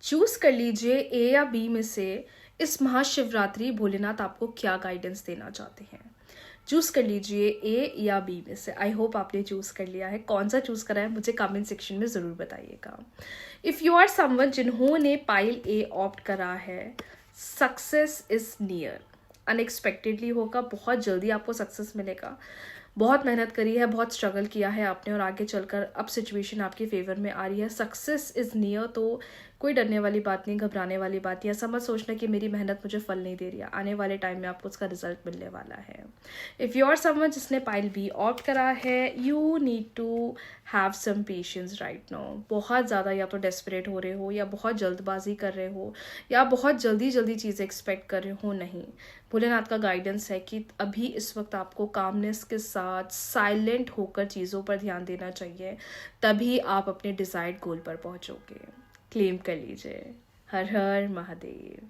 Choose कर लीजिए ए या बी में से इस महाशिवरात्रि भोलेनाथ आपको क्या गाइडेंस देना चाहते हैं। चूज कर लीजिए ए या बी में से। आई होप आपने चूज कर लिया है। कौन सा चूज करा है मुझे कमेंट सेक्शन में ज़रूर बताइएगा। इफ़ यू आर समवन जिन्होंने पाइल ए ऑप्ट करा है, सक्सेस इज नियर। अनएक्सपेक्टेडली होगा, बहुत जल्दी आपको सक्सेस मिलेगा। बहुत मेहनत करी है, बहुत स्ट्रगल किया है आपने और आगे चलकर अब सिचुएशन आपके फेवर में आ रही है। सक्सेस इज़ नियर, तो कोई डरने वाली बात नहीं, घबराने वाली बात नहीं। ऐसा मत सोचना कि मेरी मेहनत मुझे फल नहीं दे रही है। आने वाले टाइम में आपको उसका रिजल्ट मिलने वाला है। इफ़ यू आर समवन जिसने पाइल बी ऑप्ट करा है, you need to have some patience right now. बहुत ज़्यादा या तो डेस्परेट हो रहे हो, या बहुत जल्दबाजी कर रहे हो, या बहुत जल्दी जल्दी चीज़ें एक्सपेक्ट कर रहे हो। नहीं, भोलेनाथ का गाइडेंस है कि अभी इस वक्त आपको कामनेस के साथ साइलेंट होकर चीज़ों पर ध्यान देना चाहिए, तभी आप अपने डिज़ायर्ड गोल पर पहुंचोगे। क्लेम कर लीजिए। हर हर महादेव।